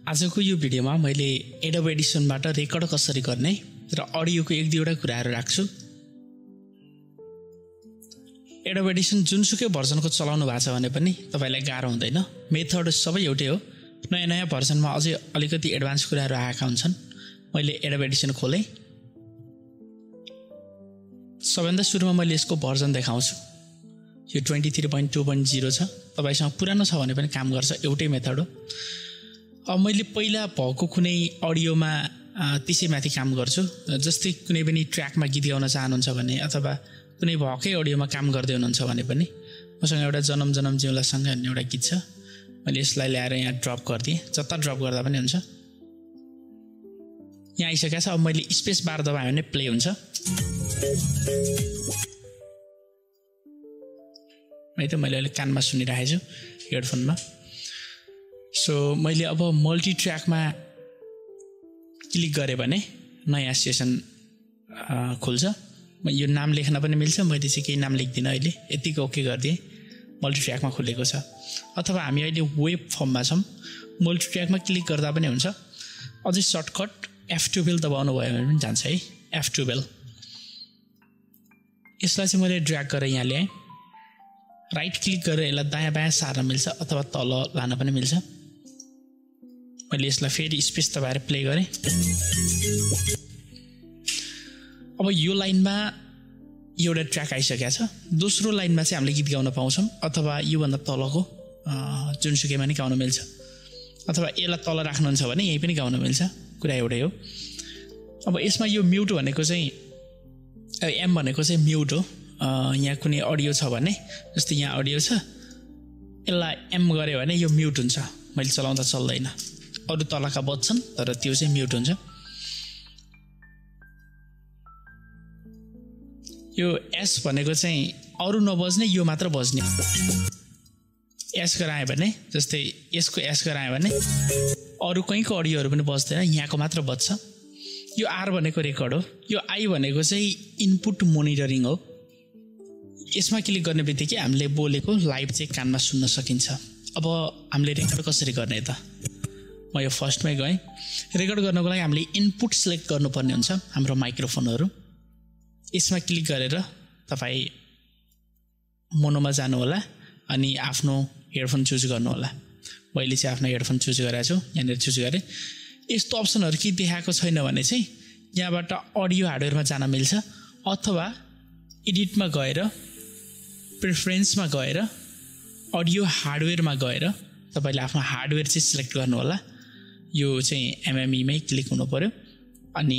आजको यो भिडियोमा मैले एडोब एडिसनबाट रेकर्ड कसरी गर्ने र अडियोको एक दुईवटा कुराहरू राख्छु। एडोब एडिसन जुनसुकै भर्जनको चलाउनु भएको छ भने पनि तपाईलाई गाह्रो हुँदैन। मेथड सबै एउटै हो। नयाँ नयाँ भर्जनमा अझै अलिकति एडभान्स कुराहरू आएका हुन्छन्। मैले एडोब एडिसन खोलेँ। सबैभन्दा सुरुमा मैले यसको भर्जन देखाउँछु। यो 23.2.0 छ। तपाईसँग पुरानो छ भने पनि काम गर्छ, एउटै मेथड हो। अब मैले पहिला भएको कुनै अडियोमा त्यसै माथि काम गर्छु। जस्तै कुनै पनि ट्र्याकमा गीत गाउन चाहनुहुन्छ भने अथवा कुनै भएकै अडियोमा काम गर्दै हुनुहुन्छ भने पनि मसँग एउटा जनम जनम जिउलासँग भन्ने एउटा गीत छ। मैले यसलाई ल्याएर यहाँ ड्रप गरिदिएँ। जता ड्रप गर्दा पनि हुन्छ। यहाँ आइसकेको छ। अब मैले स्पेस बार दबाएँ भने प्ले हुन्छ। मैले अहिले कानमा सुनिरहेको छु हेडफोनमा। सो मैले अब मल्टी ट्र्याकमा क्लिक गरेँ भने नयाँ सेसन खुल्छ। यो नाम लेख्न पनि मिल्छ। मैले चाहिँ केही नाम लेख्दिनँ अहिले, यतिको ओके गरिदिएँ। मल्टी ट्र्याकमा खुलेको छ। अथवा हामी अहिले वेब फर्ममा छौँ। मल्टी ट्र्याकमा क्लिक गर्दा पनि हुन्छ। अझै सर्टकट F12 दबाउनु भयो भने पनि जान्छ है। F12 यसलाई चाहिँ मैले ड्र्याग गरेर यहाँ ल्याएँ। राइट क्लिक गरेर यसलाई दायाँ बायाँ सार्न मिल्छ अथवा तल लान पनि मिल्छ। मैले यसलाई फेरि स्पेस दबाएर प्ले गरेँ। अब यो लाइनमा एउटा ट्र्याक आइसकेको छ। दोस्रो लाइनमा चाहिँ हामीले गीत गाउन पाउँछौँ अथवा योभन्दा तलको जुनसुकैमा नि गाउन मिल्छ। अथवा यसलाई तल राख्नुहुन्छ भने यहीँ पनि गाउन मिल्छ। कुरा एउटै हो। अब यसमा यो म्युट भनेको चाहिँ एम भनेको चाहिँ म्युट हो। यहाँ कुनै अडियो छ भने जस्तै यहाँ अडियो छ, यसलाई एम गऱ्यो भने यो म्युट हुन्छ। मैले चलाउँदा चल्दैन। अरू तलका बज्छन् तर त्यो चाहिँ म्युट हुन्छ। यो एस भनेको चाहिँ अरू नबज्ने, यो मात्र बज्ने। एस गरायो भने जस्तै यसको एस गरायो भने अरू कहीँको अडियोहरू पनि बज्दैन, यहाँको मात्र बज्छ। यो आर भनेको रेकर्ड हो। यो आई भनेको चाहिँ इनपुट मोनिटरिङ हो। यसमा क्लिक गर्ने बित्तिकै हामीले बोलेको लाइभ चाहिँ कानमा सुन्न सकिन्छ। अब हामीले रेकर्ड कसरी गर्ने त? म यो फर्स्टमै गएँ। रेकर्ड गर्नको लागि हामीले इनपुट सिलेक्ट गर्नुपर्ने हुन्छ, हाम्रो माइक्रोफोनहरू। यसमा क्लिक गरेर तपाईँ मोनोमा जानुहोला अनि आफ्नो हेडफोन चुज गर्नुहोला। मैले चाहिँ आफ्नो हेडफोन चुज गरेको छु। यहाँनिर चुज गरेँ। यस्तो अप्सनहरू के देखाएको छैन भने चाहिँ यहाँबाट अडियो हार्डवेयरमा जान मिल्छ अथवा एडिटमा गएर प्रेफरेन्समा गएर अडियो हार्डवेयरमा गएर तपाईँले आफ्नो हार्डवेयर चाहिँ सिलेक्ट गर्नुहोला। यो चाहिँ एमएमईमै क्लिक हुनु पऱ्यो। अनि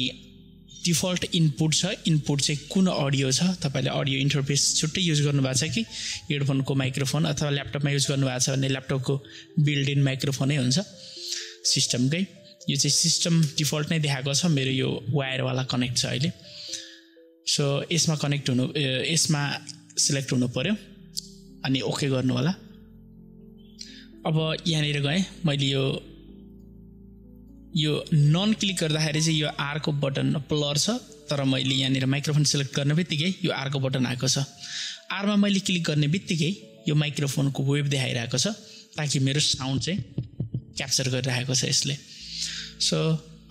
डिफल्ट इनपुट छ। इनपुट चाहिँ कुन अडियो छ, तपाईँले अडियो इन्टरफेस छुट्टै युज गर्नुभएको छ कि हेडफोनको माइक्रोफोन अथवा ल्यापटपमा युज गर्नुभएको छ भने ल्यापटपको बिल्ड इन माइक्रोफोनै हुन्छ सिस्टमकै। यो चाहिँ सिस्टम डिफल्ट नै देखाएको छ। मेरो यो वायरवाला कनेक्ट छ अहिले। सो यसमा सिलेक्ट हुनु पऱ्यो अनि ओके गर्नु होला। अब यहाँनिर गएँ। मैले यो नन क्लिक गर्दाखेरि चाहिँ यो आरको बटन ब्लर छ, तर मैले यहाँनिर माइक्रोफोन सिलेक्ट गर्ने बित्तिकै यो आरको बटन आएको छ। आरमा मैले क्लिक गर्ने बित्तिकै यो माइक्रोफोनको वेभ देखाइरहेको छ ताकि मेरो साउन्ड चाहिँ क्याप्चर गरिरहेको छ यसले। सो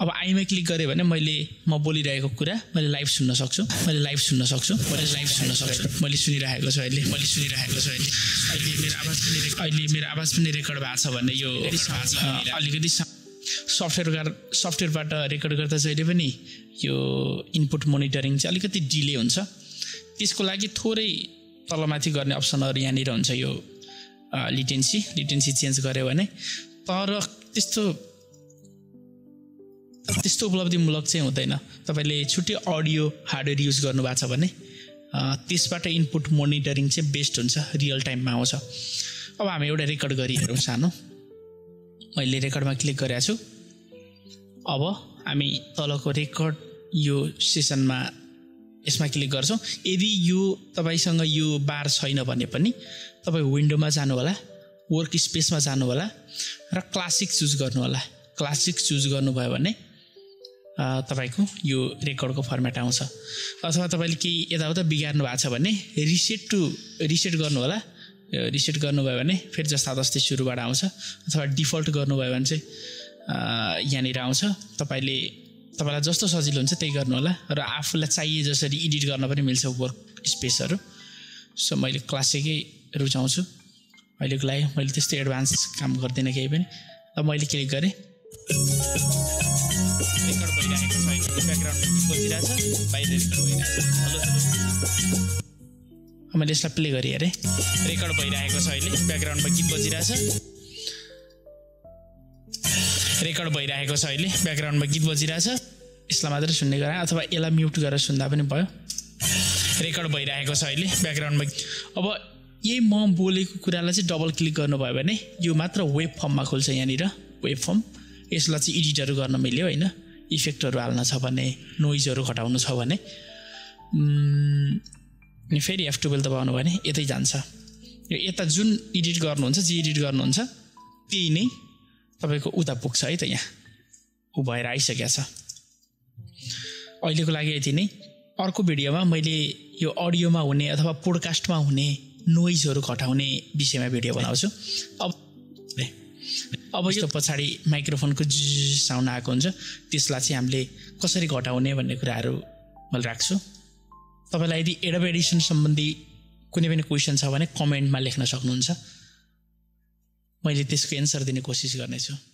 अब आईमा क्लिक गरेँ भने म बोलिरहेको कुरा मैले लाइभ सुन्न सक्छु। मैले सुनिरहेको छु अहिले। अहिले मेरो आवाज पनि रेकर्ड भएको छ भने यो अलिकति सफ्टवेयरबाट रेकर्ड गर्दा जहिले पनि यो इनपुट मोनिटरिङ चाहिँ अलिकति डिले हुन्छ। त्यसको लागि थोरै तलमाथि गर्ने अप्सनहरू यहाँनिर हुन्छ। यो लिटेन्सी चेन्ज गऱ्यो भने, तर त्यस्तो उपलब्धिमूलक चाहिँ हुँदैन। तपाईँले छुट्टै अडियो हार्डवेयर युज गर्नुभएको छ भने त्यसबाट इनपुट मोनिटरिङ चाहिँ बेस्ट हुन्छ, रियल टाइममा आउँछ। अब हामी एउटा रेकर्ड गरिहेरौँ सानो। मैले रेकर्डमा क्लिक गरेको छु। अब हामी तलको रेकर्ड यो सेसनमा यसमा क्लिक गर्छौँ। यदि यो तपाईँसँग यो बार छैन भने पनि तपाईँ विन्डोमा जानु होला, वर्क स्पेसमा जानु होला र क्लासिक चुज गर्नु होला। क्लासिक चुज गर्नुभयो भने तपाईँको यो रेकर्डको फर्मेट आउँछ। अथवा तपाईँले केही यताउता बिगार्नु भएको छ भने रिसेट गर्नु होला। रिसेट गर्नुभयो भने फेरि जस्ता जस्तै सुरुबाट आउँछ। अथवा डिफल्ट गर्नुभयो भने चाहिँ यहाँनिर आउँछ। तपाईँलाई जस्तो सजिलो हुन्छ त्यही गर्नु होला र आफूलाई चाहिए जसरी एडिट गर्न पनि मिल्छ वर्क स्पेसहरू। सो मैले क्लासिकै रुचाउँछु अहिलेको लागि। मैले त्यस्तो एडभान्स काम गर्दिनँ केही पनि। अब मैले क्लिक गरेँ, रेकर्ड भइरहेको छ, ब्याकग्राउन्डमा गीत बजिरहेछ, बाहिर रेकर्ड भइरहेछ। हेलो मैले यसलाई प्ले गरेँ, हेरेँ रेकर्ड भइरहेको छ, अहिले ब्याकग्राउन्डमा गीत बजिरहेछ, रेकर्ड भइरहेको छ, अहिले ब्याकग्राउन्डमा गीत बजिरहेछ। यसलाई मात्रै सुन्ने गराएँ अथवा यसलाई म्युट गरेर सुन्दा पनि भयो। रेकर्ड भइरहेको छ अहिले ब्याकग्राउन्डमा। अब यही म बोलेको कुरालाई चाहिँ डबल क्लिक गर्नुभयो भने यो मात्र वेब फर्ममा खुल्छ। यहाँनिर वेब फर्म, यसलाई चाहिँ एडिटहरू गर्न मिल्यो होइन। इफेक्टहरू हाल्न छ भने, नोइजहरू घटाउनु छ भने, अनि फेरि F12 दबाउनु भने यतै जान्छ। यो यता जुन एडिट गर्नुहुन्छ, जे एडिट गर्नुहुन्छ त्यही नै तपाईँको उता पुग्छ है त। यहाँ ऊ भएर आइसकेको छ। अहिलेको लागि यति नै। अर्को भिडियोमा मैले यो अडियोमा हुने अथवा पोडकास्टमा हुने नोइजहरू घटाउने विषयमा भिडियो बनाउँछु। अब यो पछाडि माइक्रोफोनको साउन्ड आएको हुन्छ, त्यसलाई चाहिँ हामीले कसरी घटाउने भन्ने कुराहरू मैले राख्छु। तपाईँलाई यदि एडोब एडिसन सम्बन्धी कुनै पनि क्वेसन छ भने कमेन्टमा लेख्न सक्नुहुन्छ, मैले त्यसको एन्सर दिने कोसिस गर्नेछु।